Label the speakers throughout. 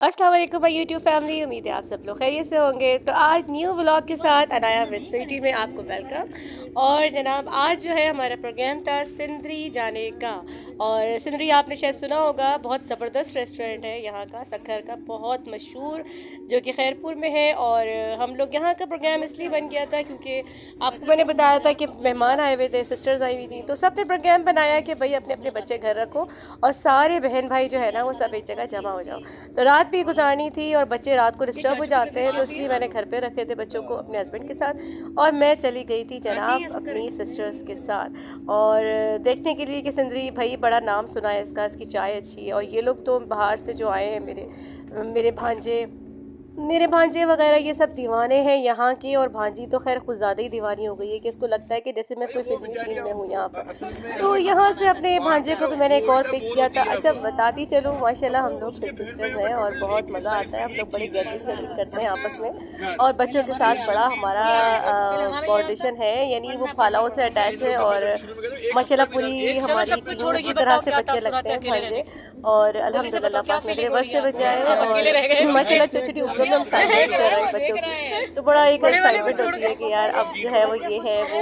Speaker 1: अस्सलाम वालेकुम my YouTube family. उम्मीद है आप सब लोग खैरियत से होंगे। तो आज न्यू व्लॉग के साथ अनाया विद स्वीटी में आपको वेलकम। और जनाब आज जो है हमारा प्रोग्राम था सिंदरी जाने का। और सिंदरी आपने शायद सुना होगा, बहुत ज़बरदस्त रेस्टोरेंट है यहाँ का, सक्खर का, बहुत मशहूर, जो कि खैरपुर में है। और हम लोग यहाँ का प्रोग्राम इसलिए बन गया था क्योंकि आपको मैंने बताया था कि मेहमान आए हुए थे, सिस्टर्स आई हुई थी, तो सब ने प्रोग्राम बनाया कि भाई अपने अपने बच्चे घर रखो और सारे बहन भाई जो है ना वो सब एक जगह जमा हो जाओ। तो रात भी गुजारनी थी और बच्चे रात को डिस्टर्ब हो जाते हैं, तो इसलिए मैंने घर पे रखे थे बच्चों को अपने हस्बैंड के साथ और मैं चली गई थी जनाब अपनी सिस्टर्स के साथ। और देखने के लिए कि सिंदरी, भाई बड़ा नाम सुना है इसका, इसकी चाय अच्छी है। और ये लोग तो बाहर से जो आए हैं, मेरे भांजे वगैरह ये सब दीवाने हैं यहाँ के। और भांजी तो खैर कुछ ज़्यादा ही दीवानी हो गई है कि इसको लगता है कि जैसे मैं कोई फिल्मी सीन में हूँ यहाँ पर। तो यहाँ से अपने भांजे को भी मैंने एक और पिक किया था। अच्छा बताती चलूँ, माशाल्लाह हम लोग 6 सिस्टर्स हैं और बहुत मज़ा आता है। हम लोग बड़ी गैदरिंग करते हैं आपस में और बच्चों के साथ बड़ा हमारा कोऑर्डिनेशन है, यानी वो खालाओं से अटैच है। और माशाल्लाह पूरी हमारी टीम की तरह से बच्चे लगते हैं भांजे। और अल्हम्दुलिल्लाह पाक ने रिवर्स से बचाए और माशाल्लाह छोटी छोटी उम्र में हम शादी कर रहे हैं बच्चों की। तो बड़ा एक एक्साइटमेंट होती है कि यार अब जो है वो ये है वो,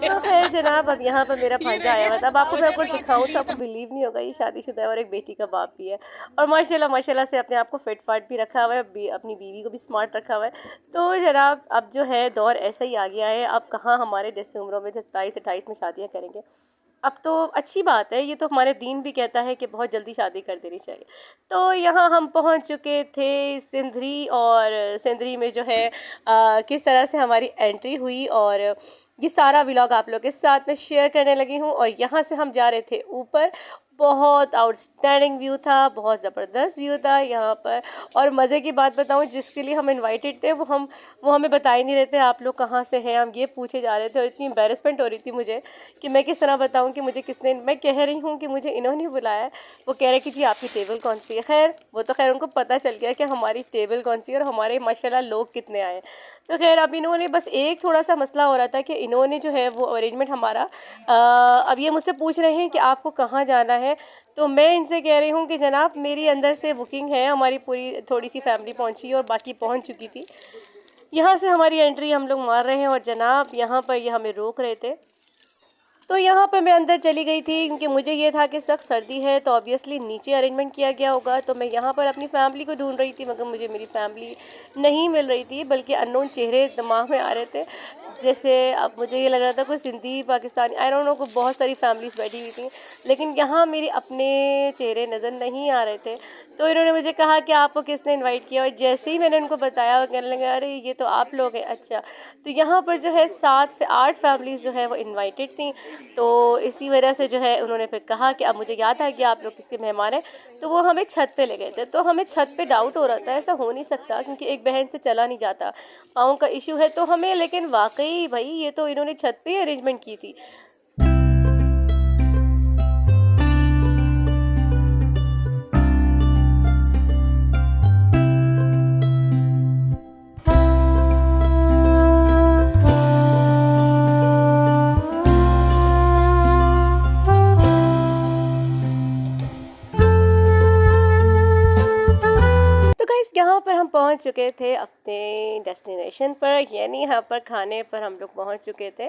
Speaker 1: तो खैर जनाब अब यहाँ पर मेरा भांजा आया हुआ था। अब आपको मैं आपको दिखाऊँ तो आपको बिलीव नहीं होगा, ये शादीशुदा है और एक बेटी का बाप भी है। और माशाल्लाह माशाल्लाह से अपने आप को फिट फाट भी रखा हुआ है, अपनी बीवी को भी स्मार्ट रखा हुआ है। तो जनाब अब जो है दौर ऐसा ही आ गया है, अब कहाँ हमारे जैसे उम्रों में 27-28 में शादियाँ करेंगे। अब तो अच्छी बात है, ये तो हमारे दीन भी कहता है कि बहुत जल्दी शादी कर देनी चाहिए। तो यहाँ हम पहुँच चुके थे सिंदरी। और सिंदरी में जो है किस तरह से हमारी एंट्री हुई और ये सारा व्लॉग आप लोग के साथ में शेयर करने लगी हूँ। और यहाँ से हम जा रहे थे ऊपर, बहुत आउटस्टैंडिंग व्यू था, बहुत ज़बरदस्त व्यू था यहाँ पर। और मज़े की बात बताऊँ, जिसके लिए हम इनवाइटेड थे वो हमें बता ही नहीं रहे थे आप लोग कहाँ से हैं, हम ये पूछे जा रहे थे। और इतनी एम्बेरसमेंट हो रही थी मुझे कि मैं किस तरह बताऊँ कि मुझे किसने, मैं कह रही हूँ कि मुझे इन्होंने बुलाया है, वो कह रहे कि जी आपकी टेबल कौन सी है। खैर वो तो खैर उनको पता चल गया कि हमारी टेबल कौन सी है और हमारे माशाल्लाह लोग कितने आए। तो खैर अब इन्होंने बस एक थोड़ा सा मसला हो रहा था कि इन्होंने जो है वो अरेंजमेंट हमारा अब ये मुझसे पूछ रहे हैं कि आपको कहाँ जाना है। तो मैं इनसे कह रही हूँ कि जनाब मेरी अंदर से बुकिंग है, हमारी पूरी थोड़ी सी फैमिली पहुँची और बाकी पहुँच चुकी थी। यहाँ से हमारी एंट्री हम लोग मार रहे हैं और जनाब यहाँ पर ये हमें रोक रहे थे। तो यहाँ पर मैं अंदर चली गई थी क्योंकि मुझे ये था कि सख्त सर्दी है तो ऑब्वियसली नीचे अरेंजमेंट किया गया होगा। तो मैं यहाँ पर अपनी फैमिली को ढूंढ रही थी मगर मुझे मेरी फैमिली नहीं मिल रही थी, बल्कि अननोन चेहरे दिमाग में आ रहे थे। जैसे अब मुझे ये लग रहा था कोई Sindhi Pakistani, I don't know, को बहुत सारी फैमिलीज बैठी हुई थी, लेकिन यहाँ मेरे अपने चेहरे नज़र नहीं आ रहे थे। तो इन्होंने मुझे कहा कि आपको किसने इनवाइट किया, और जैसे ही मैंने उनको बताया वो कहने लगे अरे ये तो आप लोग हैं। अच्छा, तो यहाँ पर जो है 7 से 8 फैमिलीज़ जो है वो इन्वाइटेड थी। तो इसी वजह से जो है उन्होंने फिर कहा कि अब मुझे याद है कि आप लोग किसके मेहमान हैं, तो वो हमें छत पे ले गए थे। तो हमें छत पे डाउट हो रहा था, ऐसा हो नहीं सकता क्योंकि एक बहन से चला नहीं जाता, पाँव का इशू है तो हमें, लेकिन वाकई भाई ये तो इन्होंने छत पे अरेंजमेंट की थी। तो गाइस यहाँ पर हम पहुँच चुके थे अपने डेस्टिनेशन पर, यानी यहाँ पर खाने पर हम लोग पहुँच चुके थे।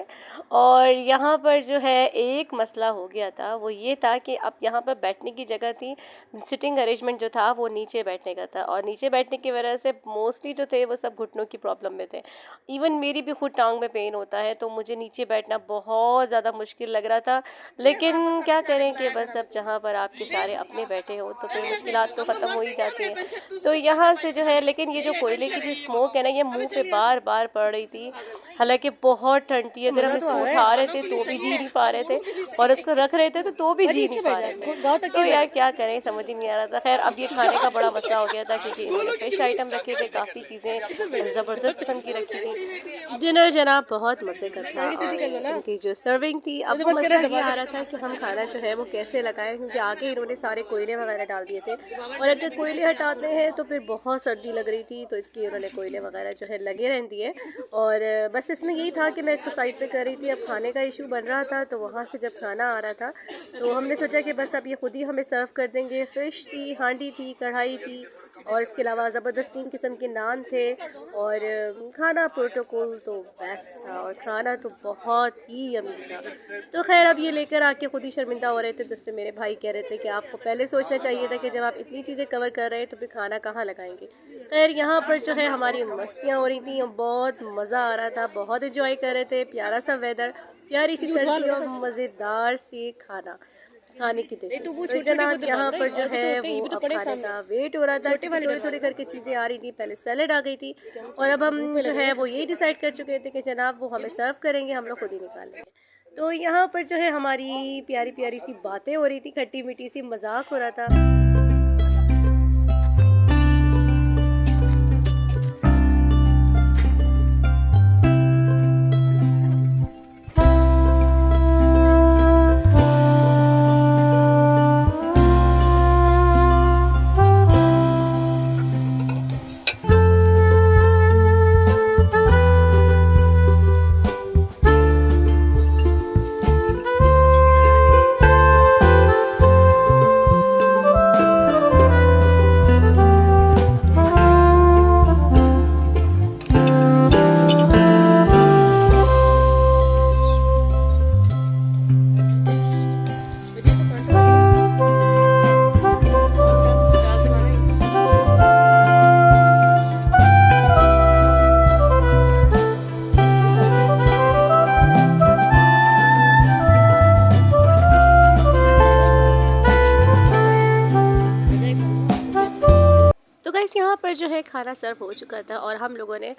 Speaker 1: और यहाँ पर जो है एक मसला हो गया था, वो ये था कि अब यहाँ पर बैठने की जगह थी, सिटिंग अरेंजमेंट जो था वो नीचे बैठने का था। और नीचे बैठने की वजह से मोस्टली जो थे वो सब घुटनों की प्रॉब्लम में थे। इवन मेरी भी खुद टांग में पेन होता है, तो मुझे नीचे बैठना बहुत ज़्यादा मुश्किल लग रहा था। लेकिन क्या करें कि बस अब जहाँ पर आपके सारे अपने बैठे हो तो फिर मुश्किलात तो ख़त्म हो ही जाती हैं। तो यहाँ से जो है, लेकिन ये जो कोयले की जो स्मोक है ना, ये मुंह पे बार बार पड़ रही थी। हालांकि बहुत ठंड थी, अगर हम इसको उठा रहे थे तो भी जी नहीं पा रहे थे और इसको रख रहे थे तो भी जी नहीं पा रहे थे। तो यार क्या करें, समझ ही नहीं आ रहा था। खैर अब ये खाने का बड़ा मसला हो गया था क्योंकि इन्होंने फिश आइटम रखे थे, काफ़ी चीज़ें ज़बरदस्त किस्म की रखी थी। डिनर जनाब बहुत मज़े का था और उनकी जो सर्विंग थी, अब वो मसला ये आ रहा था कि हम खाना जो है वो कैसे लगाएं, क्योंकि आगे इन्होंने सारे कोयले वगैरह डाल दिए थे और अगर कोयले हटाते हैं तो फिर बहुत बहुत सर्दी लग रही थी, तो इसलिए उन्होंने कोयले वगैरह जो है लगे रहने दिए। और बस इसमें यही था कि मैं इसको साइड पे कर रही थी। अब खाने का इशू बन रहा था, तो वहाँ से जब खाना आ रहा था तो हमने सोचा कि बस अब ये खुद ही हमें सर्व कर देंगे। फ़िश थी, हांडी थी, कढ़ाई थी, और इसके अलावा ज़बरदस्त 3 किस्म के नान थे। और खाना प्रोटोकॉल तो बेस्ट था, और खाना तो बहुत ही यम्मी था। तो खैर अब ये लेकर आके खुद ही शर्मिंदा हो रहे थे, जिस पे मेरे भाई कह रहे थे कि आपको पहले सोचना चाहिए था कि जब आप इतनी चीज़ें कवर कर रहे हैं तो फिर खाना कहाँ लगाएंगे। खैर यहाँ पर जो है हमारी मस्तियाँ हो रही थी और बहुत मज़ा आ रहा था, बहुत इन्जॉय कर रहे थे। प्यारा सा वेदर, प्यारी सी सर्दी और मज़ेदार सी खाने की डिशेस। तो जनाब यहाँ पर जो है वो अब खाने का वेट हो रहा था, थोड़ी थोड़ी करके चीज़ें आ रही थी। पहले सैलेड आ गई थी, और अब हम जो है वो यही डिसाइड कर चुके थे कि जनाब वो हमें सर्व करेंगे, हम लोग खुद ही निकाल लेंगे। तो यहाँ पर जो है हमारी प्यारी प्यारी सी बातें हो रही थी, खट्टी मीठी सी मजाक हो रहा था। तो गाइस यहाँ पर जो है खाना सर्व हो चुका था, और हम लोगों ने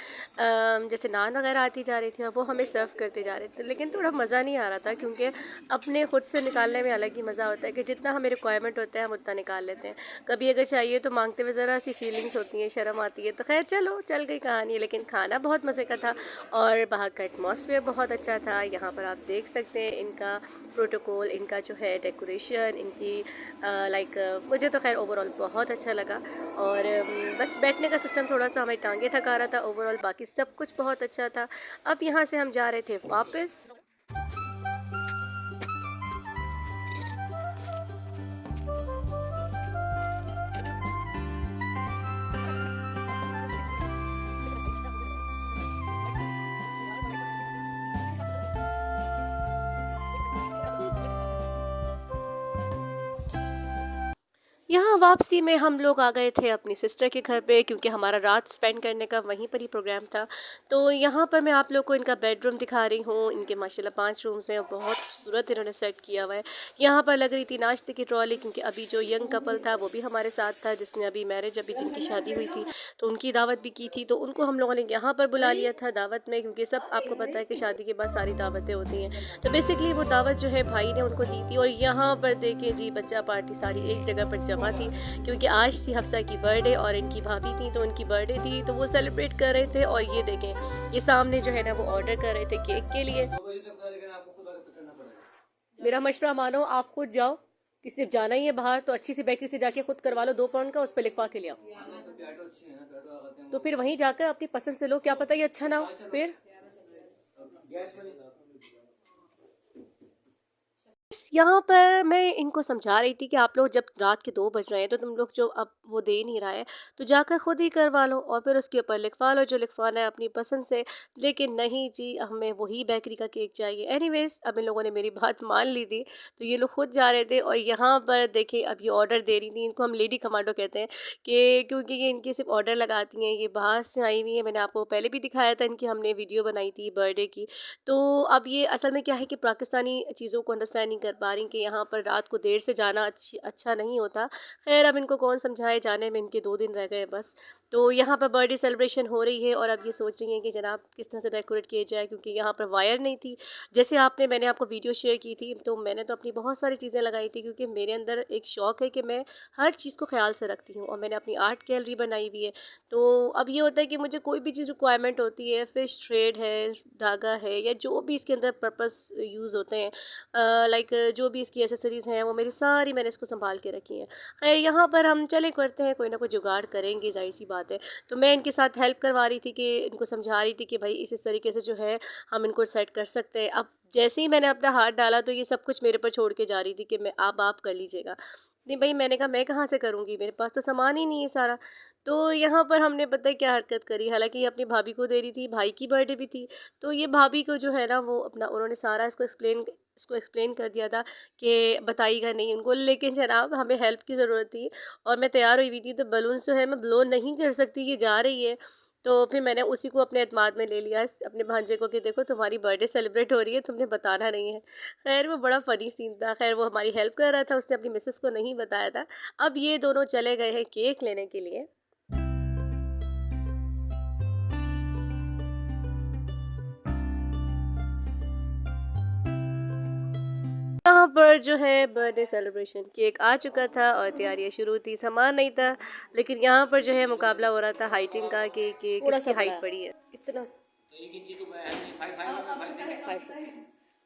Speaker 1: जैसे नान वगैरह आती जा रही थी और वो हमें सर्व करते जा रहे थे। लेकिन थोड़ा मज़ा नहीं आ रहा था, क्योंकि अपने खुद से निकालने में अलग ही मज़ा होता है कि जितना हमें रिक्वायरमेंट होता है हम उतना निकाल लेते हैं। कभी अगर चाहिए तो मांगते हुए ज़रा सी फीलिंग्स होती हैं, शर्म आती है। तो खैर चलो चल गई कहानी। लेकिन खाना बहुत मज़े का था, और बाहर का एटमॉस्फेयर बहुत अच्छा था। यहाँ पर आप देख सकते हैं इनका प्रोटोकॉल, इनका जो है डेकोरेशन, इनकी मुझे तो खैर ओवरऑल बहुत अच्छा लगा। और बस बैठने का सिस्टम थोड़ा सा हमें टांगे थका रहा था, ओवरऑल बाकी सब कुछ बहुत अच्छा था। अब यहाँ से हम जा रहे थे वापस। यहाँ वापसी में हम लोग आ गए थे अपनी सिस्टर के घर पे, क्योंकि हमारा रात स्पेंड करने का वहीं पर ही प्रोग्राम था। तो यहाँ पर मैं आप लोग को इनका बेडरूम दिखा रही हूँ। इनके माशाल्लाह 5 रूम्स हैं और बहुत खूबसूरत इन्होंने सेट किया हुआ है। यहाँ पर लग रही थी नाश्ते की ट्रॉली, क्योंकि अभी जो यंग कपल था वो भी हमारे साथ था, जिसने अभी जिनकी शादी हुई थी तो उनकी दावत भी की थी। तो उनको हम लोगों ने यहाँ पर बुला लिया था दावत में, क्योंकि सब आपको पता है कि शादी के बाद सारी दावतें होती हैं। तो बेसिकली वो दावत जो है भाई ने उनको दी थी। और यहाँ पर देखें जी, बच्चा पार्टी सारी एक जगह पर जमा थी, क्योंकि आज थी हफ्सा की बर्थडे और इनकी भाभी थी, तो उनकी बर्थडे थी, तो वो सेलिब्रेट कर रहे थे। और ये देखें, ये सामने जो है ना वो ऑर्डर कर रहे थे केक के लिए। मेरा मशवरा मानो, आप खुद जाओ, कि सिर्फ जाना ही है बाहर तो अच्छी सी बेकरी से जाके खुद करवा लो 2 पाउंड का, उस पर लिखवा के ले आओ। तो फिर वहीं जाकर अपनी पसंद से लो, क्या पता ये अच्छा ना हो। फिर यहाँ पर मैं इनको समझा रही थी कि आप लोग जब रात के 2 बज रहे हैं तो तुम लोग जो अब वो दे नहीं रहा है तो जाकर खुद ही करवा लो, और फिर उसके ऊपर लिखवा लो जो लिखवाना है अपनी पसंद से। लेकिन नहीं जी, हमें वही बेकरी का केक चाहिए। एनीवेज अब इन लोगों ने मेरी बात मान ली थी, तो ये लोग खुद जा रहे थे। और यहाँ पर देखिए, अब ये ऑर्डर दे रही थी। इनको हम लेडी कमांडो कहते हैं, कि क्योंकि ये इनके सिर्फ ऑर्डर लगाती हैं। ये बाहर से आई हुई है, मैंने आपको पहले भी दिखाया था, इनकी हमने वीडियो बनाई थी बर्थडे की। तो अब ये असल में क्या है कि पाकिस्तानी चीज़ों को अंडरस्टैंड नहीं कर पा रही कि यहाँ पर रात को देर से जाना अच्छा नहीं होता। खैर अब इनको कौन समझाए, जाने में इनके 2 दिन रह गए बस। तो यहाँ पर बर्थडे सेलिब्रेशन हो रही है, और अब ये सोच रही हैं कि जनाब किस तरह से डेकोरेट किया जाए, क्योंकि यहाँ पर वायर नहीं थी। जैसे मैंने आपको वीडियो शेयर की थी, तो मैंने तो अपनी बहुत सारी चीज़ें लगाई थी, क्योंकि मेरे अंदर एक शौक़ है कि मैं हर चीज़ को ख्याल से रखती हूँ। और मैंने अपनी आर्ट गैलरी बनाई हुई है। तो अब ये होता है कि मुझे कोई भी चीज़ रिक्वायरमेंट होती है, फ़िश थ्रेड है, धागा है, या जो भी इसके अंदर पर्पस यूज़ होते हैं, जो भी इसकी एसेसरीज़ हैं, वो मेरी सारी मैंने इसको संभाल के रखी हैं। खैर यहाँ पर हम चले करते हैं, कोई ना कोई जुगाड़ करेंगे, ज़ाहिर सी बात बात है। तो मैं इनके साथ हेल्प करवा रही थी, कि इनको समझा रही थी कि भाई इस तरीके से जो है हम इनको सेट कर सकते हैं। अब जैसे ही मैंने अपना हाथ डाला तो ये सब कुछ मेरे पर छोड़ के जा रही थी कि मैं आप कर लीजिएगा। नहीं भाई, मैंने कहा मैं कहाँ से करूँगी, मेरे पास तो सामान ही नहीं है सारा। तो यहाँ पर हमने पता है क्या हरकत करी, हालांकि ये अपनी भाभी को दे रही थी, भाई की बर्थडे भी थी। तो ये भाभी को जो है ना वो अपना उन्होंने सारा इसको एक्सप्लेन कर दिया था कि बताइएगा नहीं उनको, लेकिन जनाब हमें हेल्प की ज़रूरत थी और मैं तैयार हुई थी, तो बलून्स जो है मैं ब्लो नहीं कर सकती, ये जा रही है। तो फिर मैंने उसी को अपने एतमाद में ले लिया, अपने भांजे को, कि देखो तुम्हारी बर्थडे सेलिब्रेट हो रही है, तुमने बताना नहीं है। खैर वो बड़ा फ़नी सीन था। खैर वो हमारी हेल्प कर रहा था, उसने अपनी मिसेस को नहीं बताया था। अब ये दोनों चले गए हैं केक लेने के लिए। यहाँ पर जो है बर्थडे सेलिब्रेशन केक आ चुका था और तैयारियां शुरू थी, सामान नहीं था, लेकिन यहाँ पर जो है मुकाबला हो रहा था हाइटिंग का कि किसकी हाइट बड़ी है। इतना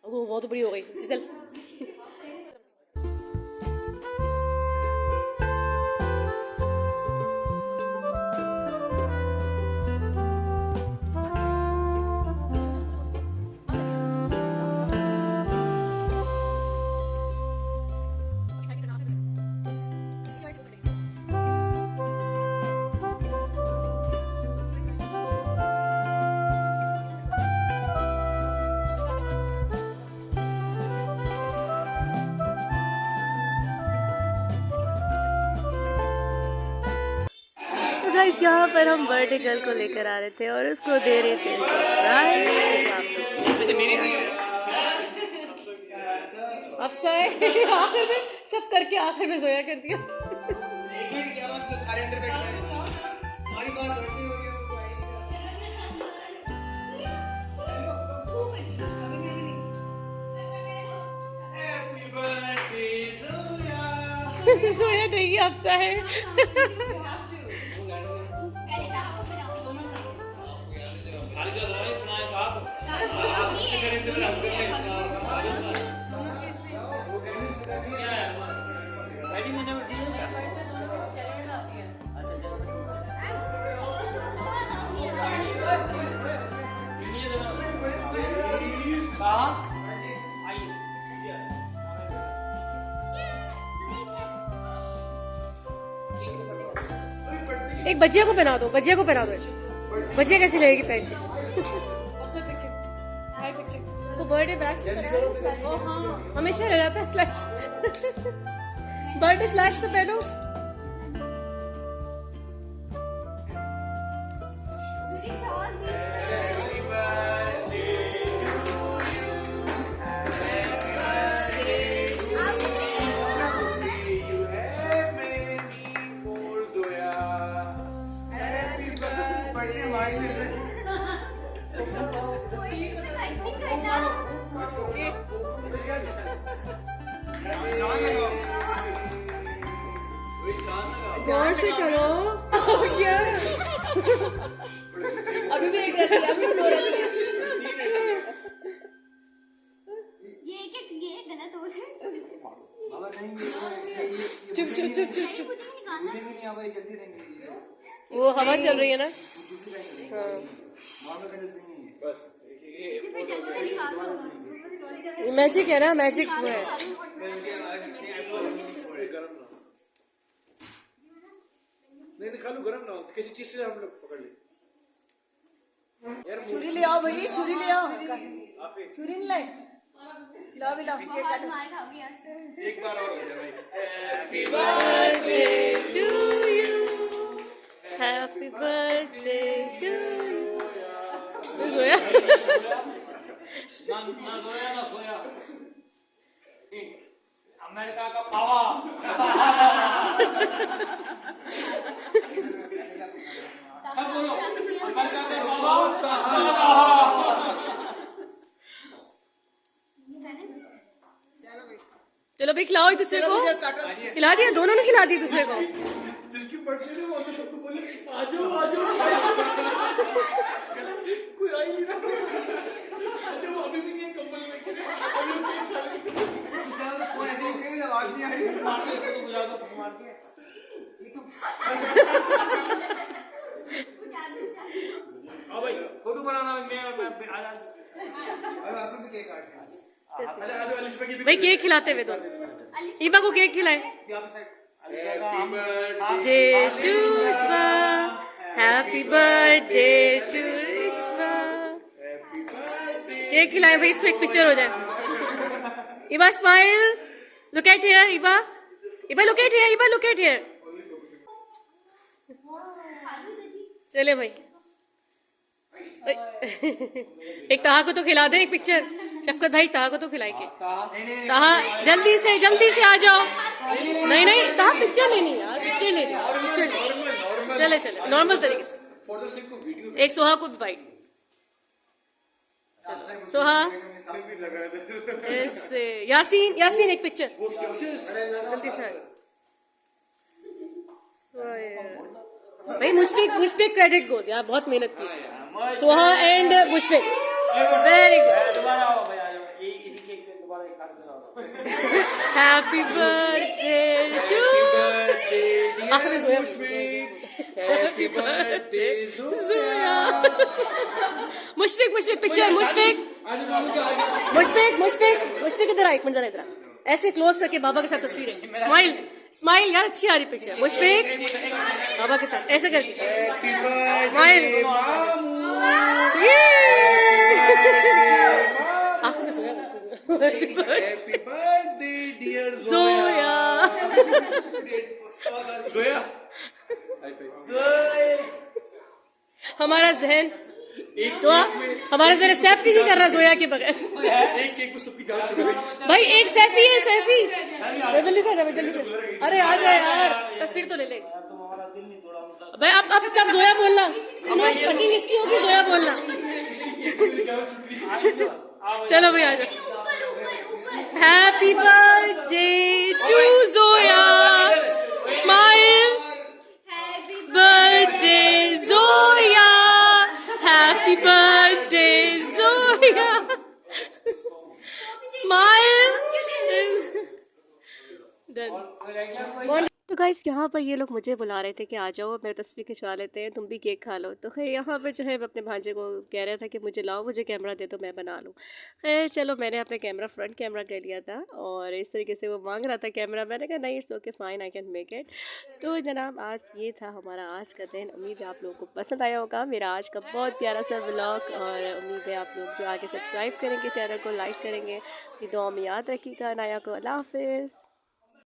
Speaker 1: वो बहुत बड़ी हो गई। चल गाइस, यहाँ पर हम बर्थडे गर्ल को लेकर आ रहे थे और उसको दे रहे थे सरप्राइज। आखिर में सब करके आखिर में जोया कर दिया। जोया नहीं, अफसा है। एक बच्चिया को पहना दो, बच्चिया को पहना दो। बच्चिया कैसी लगेगी पहन के? उसको बर्थडे बैश हमेशा रह जाता है स्लैश। बर्थडे स्लैश तो पहनो। जोर से करो। अभी भी एक रहती है, अभी भी दो रहती है।
Speaker 2: ये गलत हो रहा है।
Speaker 1: चुप चुप चुप चुप चुप। वो हवा चल रही है ना। हाँ मैजिक है ना, मैजिक वो है।
Speaker 3: नहीं खालू गरम ना हो, किसी चीज से हम लोग पकड़ ले।
Speaker 4: छुरी ले आओ भाई, छुरी ले आओ। छुरी नहीं लाए, लाओ भी लाओ।
Speaker 2: मार खाओगे यहाँ से।
Speaker 3: एक बार और हो जाए भाई।
Speaker 1: Happy birthday to you, happy birthday to you. सोया
Speaker 5: ना सोया अमेरिका का पावा।
Speaker 1: चलो भाई खिलाओ एक दूसरे को। खिला दिया, दोनों ने खिला दिया दूसरे को।
Speaker 3: कोई आई नहीं रहा, वो अभी भी नहीं कंपनी में खेले, हम लोग केक खा रहे हैं। साला तो फोन ऐसे ही कहीं आवाज नहीं आई, मार के तो गुजार को मार के ये तो अब आपने भी केक काटना है। अच्छा आज अलिशा की भी
Speaker 1: भाई केक खिलाते हुए दो ईबा को केक खिलाए Day to Ishma, Happy birthday to Ishma। Cake खिलाए भाई, इसको एक पिक्चर हो जाए। Iba smile, look at here Iba, Iba look at here, Iba look at here। चले भाई एक ताहा को तो खिला दे एक पिक्चर। शफकत भाई ताहा को तो खिलाएंगे। ताहा जल्दी से आ जाओ। नहीं ताहा पिक्चर लेनी यार, पिक्चर लेनी। चले नॉर्मल तरीके से
Speaker 3: फोटो से को वीडियो
Speaker 1: एक सोहा को भी बाइट। सोहा ऐसे यासीन एक पिक्चर जल्दी से भाई। मुश्फिक क्रेडिट गोज यार, बहुत मेहनत की। Soha and Mushfiq very good.
Speaker 5: दोबारा आओ भाई, आ जाओ। इसी केक पे दोबारा एक खा के आओ।
Speaker 1: हैप्पी बर्थडे टू आखिरी
Speaker 3: happy birthday
Speaker 1: Zoya. Mushfiq picture Mushfiq इधर आ, एक मिनट इधर आ। ऐसे क्लोज करके बाबा के साथ तस्वीर है। स्माइल यार, अच्छी आ रही पिक्चर। मुश्फिक बाबा के साथ ऐसे करके smile.
Speaker 3: Happy birthday dear
Speaker 1: Zoya.
Speaker 3: Zoya
Speaker 1: हमारा जहन हमारा जहन एक्सेप्ट ही नहीं कर रहा जोया के बगैर।
Speaker 3: एक केक को सबकी जान चुका गई।
Speaker 1: भाई एक सैफी है जल्दी से। अरे आ जाए यार, तस्वीर तो ले ले भाई। अब सब जोया बोलना, कटिंग इसकी होगी, जोया बोलना। चलो भाई आ जाओ। Happy birthday to Zoya, smile birthday Zoya, happy birthday Zoya, smile. तो गाइस यहाँ पर ये लोग मुझे बुला रहे थे कि आ जाओ मेरी तस्वीर खिंचवा लेते हैं, तुम भी केक खा लो। तो खैर यहाँ पर जो है अपने भांजे को कह रहा था कि मुझे लाओ, मुझे कैमरा दे दो, मैं बना लूँ। खैर चलो मैंने अपने फ्रंट कैमरा ले लिया था और इस तरीके से वो मांग रहा था कैमरा। मैंने कहा नहीं, it's okay fine, I can make it. तो जनाब आज ये था हमारा आज का दिन। उम्मीद है आप लोगों को पसंद आया होगा मेरा आज का बहुत प्यारा सा व्लॉग। और उम्मीद है आप लोग जो आगे सब्सक्राइब करेंगे, चैनल को लाइक करेंगे, दुआ में याद रखिएगा। नाया को अल्लाह हाफिज़।